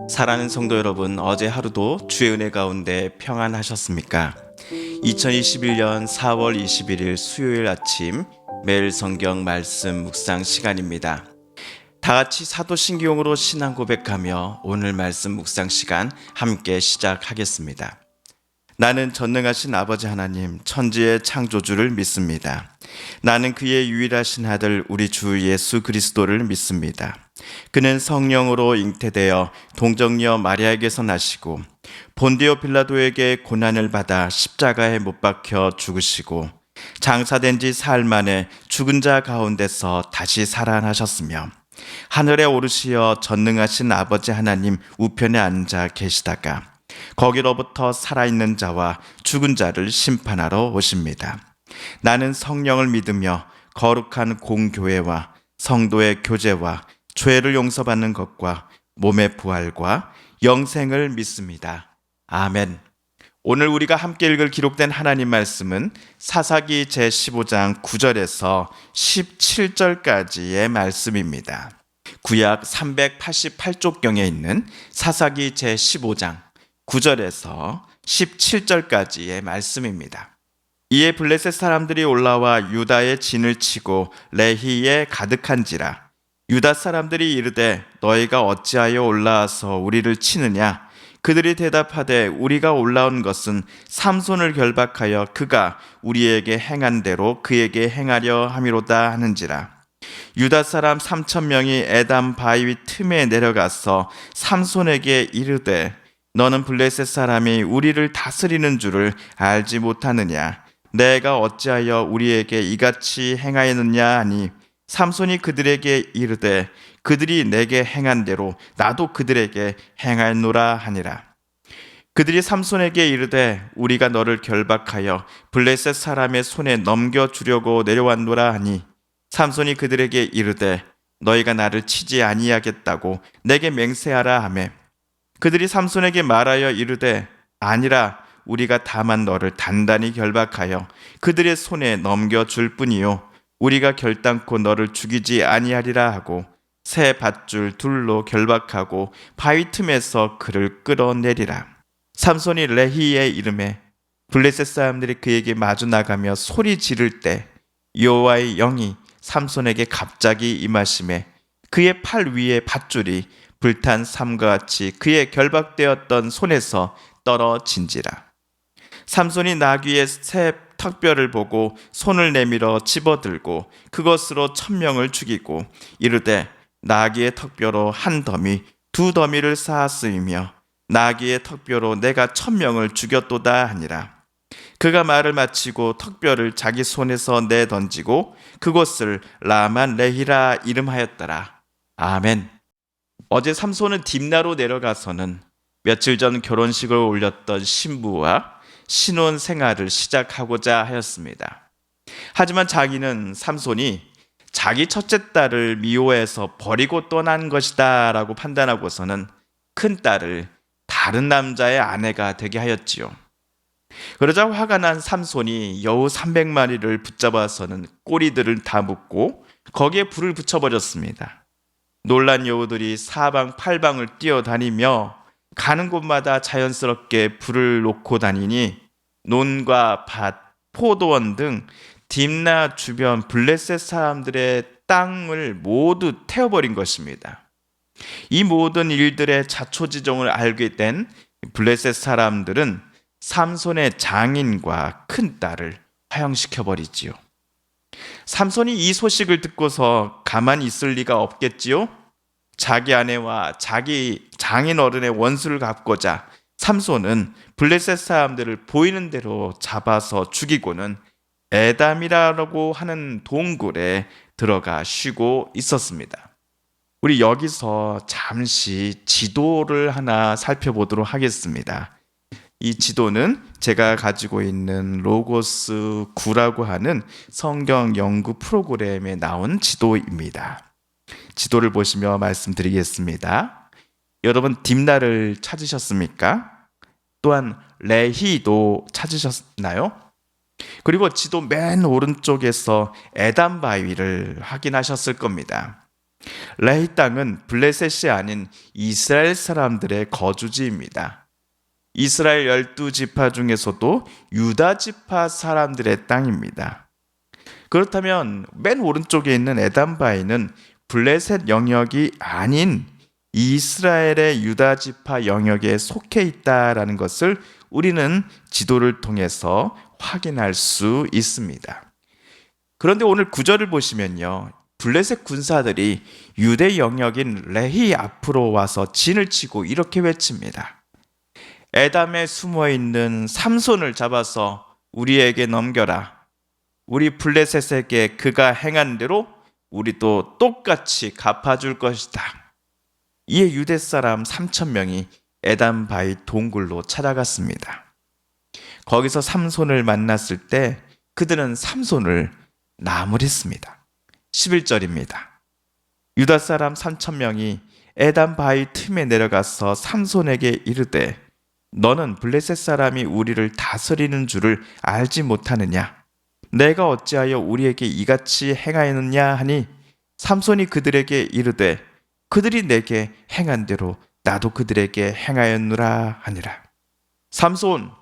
사랑하는 성도 여러분, 어제 하루도 주의 은혜 가운데 평안하셨습니까? 2021년 4월 21일 수요일 아침 매일 성경 말씀 묵상 시간입니다. 다 같이 사도신경으로 신앙 고백하며 오늘 말씀 묵상 시간 함께 시작하겠습니다. 나는 전능하신 아버지 하나님 천지의 창조주를 믿습니다. 나는 그의 유일하신 아들 우리 주 예수 그리스도를 믿습니다. 그는 성령으로 잉태되어 동정녀 마리아에게서 나시고 본디오 빌라도에게 고난을 받아 십자가에 못 박혀 죽으시고 장사된 지 사흘 만에 죽은 자 가운데서 다시 살아나셨으며 하늘에 오르시어 전능하신 아버지 하나님 우편에 앉아 계시다가 거기로부터 살아있는 자와 죽은 자를 심판하러 오십니다. 나는 성령을 믿으며 거룩한 공교회와 성도의 교제와 죄를 용서받는 것과 몸의 부활과 영생을 믿습니다. 아멘. 오늘 우리가 함께 읽을 기록된 하나님 말씀은 사사기 제15장 9절에서 17절까지의 말씀입니다. 구약 388쪽경에 있는 사사기 제15장 9절에서 17절까지의 말씀입니다. 이에 블레셋 사람들이 올라와 유다의 진을 치고 레히에 가득한지라 유다 사람들이 이르되 너희가 어찌하여 올라와서 우리를 치느냐 그들이 대답하되 우리가 올라온 것은 삼손을 결박하여 그가 우리에게 행한 대로 그에게 행하려 함이로다 하는지라 유다 사람 3,000명이 에담 바위 틈에 내려가서 삼손에게 이르되 너는 블레셋 사람이 우리를 다스리는 줄을 알지 못하느냐 내가 어찌하여 우리에게 이같이 행하였느냐 하니 삼손이 그들에게 이르되 그들이 내게 행한 대로 나도 그들에게 행하였노라 하니라. 그들이 삼손에게 이르되 우리가 너를 결박하여 블레셋 사람의 손에 넘겨주려고 내려왔노라 하니 삼손이 그들에게 이르되 너희가 나를 치지 아니하겠다고 내게 맹세하라 하매 그들이 삼손에게 말하여 이르되 아니라 우리가 다만 너를 단단히 결박하여 그들의 손에 넘겨줄 뿐이요 우리가 결단코 너를 죽이지 아니하리라 하고 새 밧줄 둘로 결박하고 바위 틈에서 그를 끌어내리라. 삼손이 레히에 이름에 블레셋 사람들이 그에게 마주 나가며 소리 지를 때 여호와의 영이 삼손에게 갑자기 임하심에 그의 팔 위에 밧줄이 불탄 삼과 같이 그의 결박되었던 손에서 떨어진지라. 삼손이 나귀의 새 턱뼈를 보고 손을 내밀어 집어들고 그것으로 1,000명을 죽이고 이르되 나귀의 턱뼈로 한 더미 두 더미를 쌓았으며 나귀의 턱뼈로 내가 1,000명을 죽였도다 하니라. 그가 말을 마치고 턱뼈를 자기 손에서 내던지고 그곳을 라만 레히라 이름하였더라. 아멘. 어제 삼손은 딥나로 내려가서는 며칠 전 결혼식을 올렸던 신부와 신혼 생활을 시작하고자 하였습니다. 하지만 자기는 삼손이 자기 첫째 딸을 미워해서 버리고 떠난 것이다 라고 판단하고서는 큰 딸을 다른 남자의 아내가 되게 하였지요. 그러자 화가 난 삼손이 여우 300마리를 붙잡아서는 꼬리들을 다 묶고 거기에 불을 붙여버렸습니다. 놀란 여우들이 사방팔방을 뛰어다니며 가는 곳마다 자연스럽게 불을 놓고 다니니 논과 밭, 포도원 등 딥나 주변 블레셋 사람들의 땅을 모두 태워버린 것입니다. 이 모든 일들의 자초지종을 알게 된 블레셋 사람들은 삼손의 장인과 큰딸을 화형시켜버리지요. 삼손이 이 소식을 듣고서 가만히 있을 리가 없겠지요. 자기 아내와 자기 장인 어른의 원수를 갚고자 삼손은 블레셋 사람들을 보이는 대로 잡아서 죽이고는 에담이라고 하는 동굴에 들어가 쉬고 있었습니다. 우리 여기서 잠시 지도를 하나 살펴보도록 하겠습니다. 이 지도는 제가 가지고 있는 로고스 9라고 하는 성경 연구 프로그램에 나온 지도입니다. 지도를 보시며 말씀드리겠습니다. 여러분 딥나를 찾으셨습니까? 또한 레히도 찾으셨나요? 그리고 지도 맨 오른쪽에서 에담 바위를 확인하셨을 겁니다. 레히 땅은 블레셋이 아닌 이스라엘 사람들의 거주지입니다. 이스라엘 12지파 중에서도 유다 지파 사람들의 땅입니다. 그렇다면 맨 오른쪽에 있는 에단 바위는 블레셋 영역이 아닌 이스라엘의 유다 지파 영역에 속해 있다라는 것을 우리는 지도를 통해서 확인할 수 있습니다. 그런데 오늘 구절을 보시면요, 블레셋 군사들이 유대 영역인 레히 앞으로 와서 진을 치고 이렇게 외칩니다. 에담에 숨어있는 삼손을 잡아서 우리에게 넘겨라. 우리 블레셋에게 그가 행한 대로 우리도 똑같이 갚아줄 것이다. 이에 유대 사람 3,000명이 에담 바위 동굴로 찾아갔습니다. 거기서 삼손을 만났을 때 그들은 삼손을 나무랬습니다. 11절입니다. 유다 사람 3,000명이 에담 바위 틈에 내려가서 삼손에게 이르되 너는 블레셋 사람이 우리를 다스리는 줄을 알지 못하느냐? 내가 어찌하여 우리에게 이같이 행하였느냐 하니 삼손이 그들에게 이르되 그들이 내게 행한 대로 나도 그들에게 행하였노라 하니라. 삼손,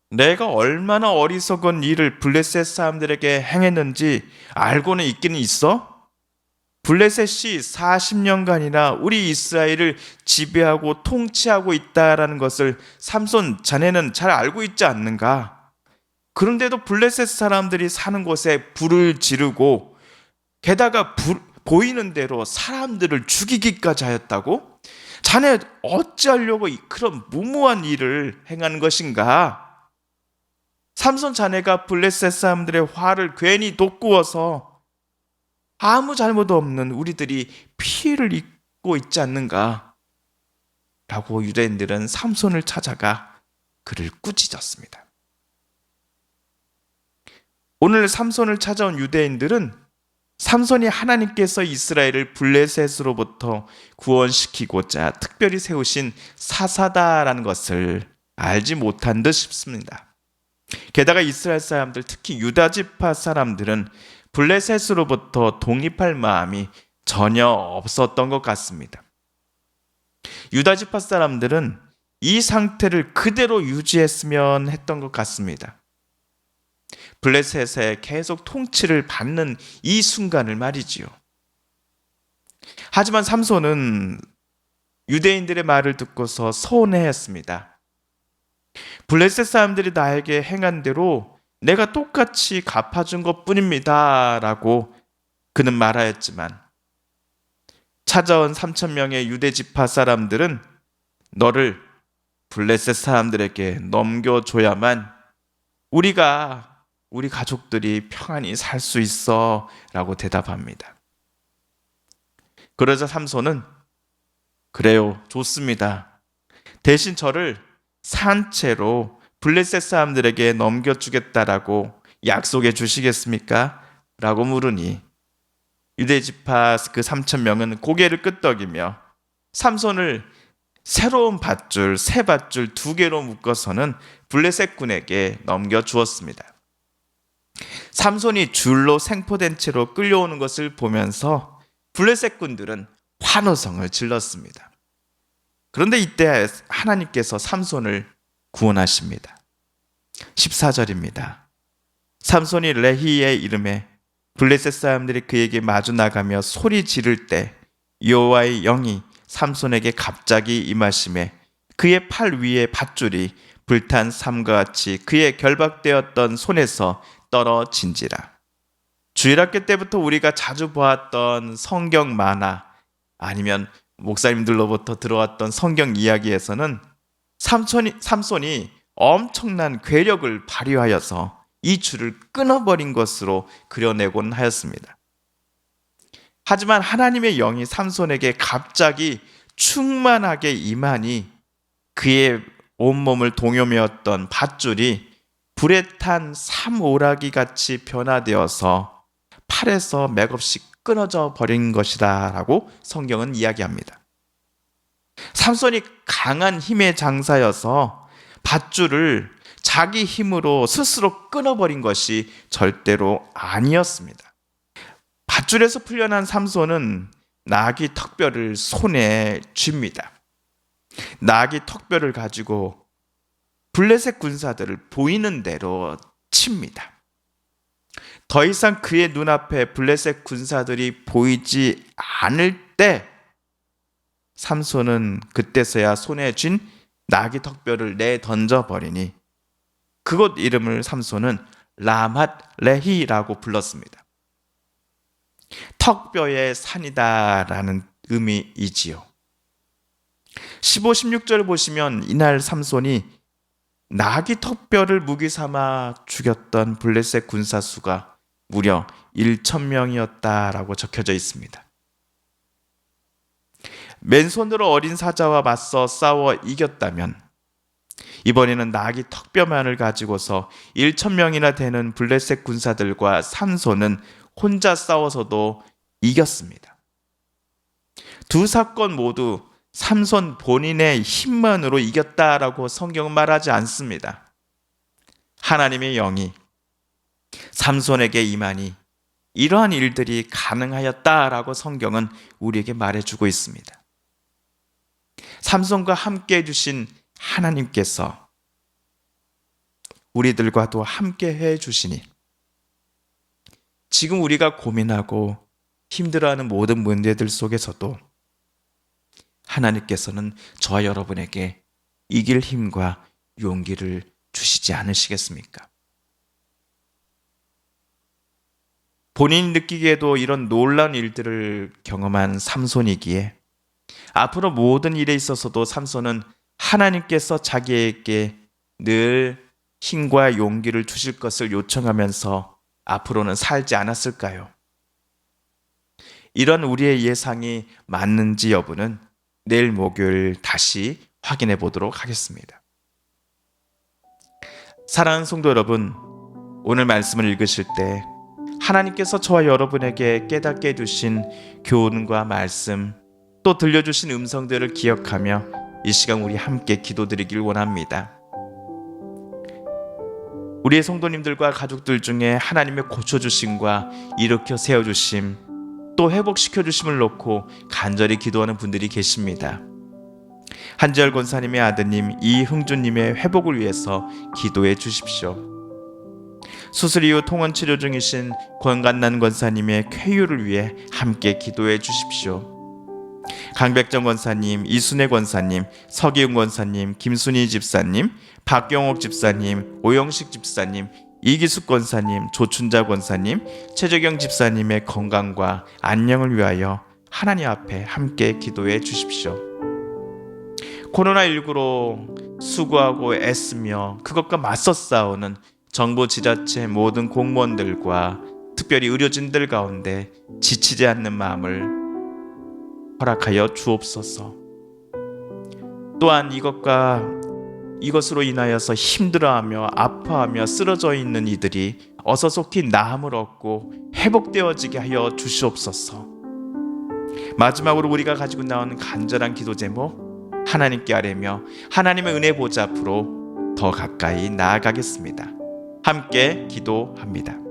내가 얼마나 어리석은 일을 블레셋 사람들에게 행했는지 알고는 있기는 있어? 블레셋이 40년간이나 우리 이스라엘을 지배하고 통치하고 있다라는 것을 삼손 자네는 잘 알고 있지 않는가? 그런데도 블레셋 사람들이 사는 곳에 불을 지르고 게다가 보이는 대로 사람들을 죽이기까지 하였다고? 자네 어찌하려고 그런 무모한 일을 행하는 것인가? 삼손 자네가 블레셋 사람들의 화를 괜히 돋구어서 아무 잘못 없는 우리들이 피해를 입고 있지 않는가? 라고 유대인들은 삼손을 찾아가 그를 꾸짖었습니다. 오늘 삼손을 찾아온 유대인들은 삼손이 하나님께서 이스라엘을 블레셋으로부터 구원시키고자 특별히 세우신 사사다라는 것을 알지 못한 듯 싶습니다. 게다가 이스라엘 사람들, 특히 유다 지파 사람들은 블레셋으로부터 독립할 마음이 전혀 없었던 것 같습니다. 유다 지파 사람들은 이 상태를 그대로 유지했으면 했던 것 같습니다. 블레셋에 계속 통치를 받는 이 순간을 말이지요. 하지만 삼손은 유대인들의 말을 듣고서 서운해했습니다. 블레셋 사람들이 나에게 행한 대로 내가 똑같이 갚아준 것뿐입니다 라고 그는 말하였지만 찾아온 3,000명의 유대 지파 사람들은 너를 블레셋 사람들에게 넘겨줘야만 우리 가족들이 평안히 살 수 있어 라고 대답합니다. 그러자 삼손은 그래요, 좋습니다. 대신 저를 산채로 블레셋 사람들에게 넘겨주겠다라고 약속해 주시겠습니까? 라고 물으니 유대 지파 그 3,000명은 고개를 끄덕이며 삼손을 새로운 밧줄, 새 밧줄 2개로 묶어서는 블레셋 군에게 넘겨주었습니다. 삼손이 줄로 생포된 채로 끌려오는 것을 보면서 블레셋 군들은 환호성을 질렀습니다. 그런데 이때 하나님께서 삼손을 구원하십니다. 14절입니다. 삼손이 레히의 이름에 블레셋 사람들이 그에게 마주 나가며 소리 지를 때 여호와의 영이 삼손에게 갑자기 임하심에 그의 팔 위에 밧줄이 불탄 삼과 같이 그의 결박되었던 손에서 떨어진지라. 주일학교 때부터 우리가 자주 보았던 성경 만화 아니면 목사님들로부터 들어왔던 성경 이야기에서는 삼손이 엄청난 괴력을 발휘하여서 이 줄을 끊어버린 것으로 그려내곤 하였습니다. 하지만 하나님의 영이 삼손에게 갑자기 충만하게 임하니 그의 온몸을 동요매었던 밧줄이 불에 탄 삼오라기 같이 변화되어서 팔에서 맥없이 끊어져 버린 것이다 라고 성경은 이야기합니다. 삼손이 강한 힘의 장사여서 밧줄을 자기 힘으로 스스로 끊어버린 것이 절대로 아니었습니다. 밧줄에서 풀려난 삼손은 나귀 턱뼈를 손에 쥡니다. 나귀 턱뼈를 가지고 블레셋 군사들을 보이는 대로 칩니다. 더 이상 그의 눈앞에 블레셋 군사들이 보이지 않을 때 삼손은 그때서야 손에 쥔 나귀 턱뼈를 내던져 버리니 그곳 이름을 삼손은 라맛 레히라고 불렀습니다. 턱뼈의 산이다라는 의미이지요. 15, 16절 보시면 이날 삼손이 나귀 턱뼈를 무기 삼아 죽였던 블레셋 군사 수가 무려 1,000명이었다라고 적혀져 있습니다. 맨손으로 어린 사자와 맞서 싸워 이겼다면 이번에는 나귀 턱뼈만을 가지고서 1,000명이나 되는 블레셋 군사들과 삼손은 혼자 싸워서도 이겼습니다. 두 사건 모두 삼손 본인의 힘만으로 이겼다라고 성경은 말하지 않습니다. 하나님의 영이 삼손에게 임하니 이러한 일들이 가능하였다라고 성경은 우리에게 말해주고 있습니다. 삼손과 함께 해주신 하나님께서 우리들과도 함께 해주시니 지금 우리가 고민하고 힘들어하는 모든 문제들 속에서도 하나님께서는 저와 여러분에게 이길 힘과 용기를 주시지 않으시겠습니까? 본인이 느끼기에도 이런 놀라운 일들을 경험한 삼손이기에 앞으로 모든 일에 있어서도 삼손은 하나님께서 자기에게 늘 힘과 용기를 주실 것을 요청하면서 앞으로는 살지 않았을까요? 이런 우리의 예상이 맞는지 여부는 내일 목요일 다시 확인해 보도록 하겠습니다. 사랑하는 성도 여러분, 오늘 말씀을 읽으실 때 하나님께서 저와 여러분에게 깨닫게 해주신 교훈과 말씀, 또 들려주신 음성들을 기억하며 이 시간 우리 함께 기도드리길 원합니다. 우리의 성도님들과 가족들 중에 하나님의 고쳐주심과 일으켜 세워주심, 또 회복시켜주심을 놓고 간절히 기도하는 분들이 계십니다. 한지열 권사님의 아드님 이흥주님의 회복을 위해서 기도해 주십시오. 수술 이후 통원 치료 중이신 권간난 권사님의 쾌유를 위해 함께 기도해 주십시오. 강백정 권사님, 이순애 권사님, 서기훈 권사님, 김순희 집사님, 박경옥 집사님, 오영식 집사님, 이기숙 권사님, 조춘자 권사님, 최재경 집사님의 건강과 안녕을 위하여 하나님 앞에 함께 기도해 주십시오. 코로나19로 수고하고 애쓰며 그것과 맞서 싸우는 정부 지자체 모든 공무원들과 특별히 의료진들 가운데 지치지 않는 마음을 허락하여 주옵소서. 또한 이것으로 인하여서 힘들어하며 아파하며 쓰러져 있는 이들이 어서 속히 나음을 얻고 회복되어지게 하여 주시옵소서. 마지막으로 우리가 가지고 나온 간절한 기도 제목 하나님께 아뢰며 하나님의 은혜 보좌 앞으로 더 가까이 나아가겠습니다. 함께 기도합니다.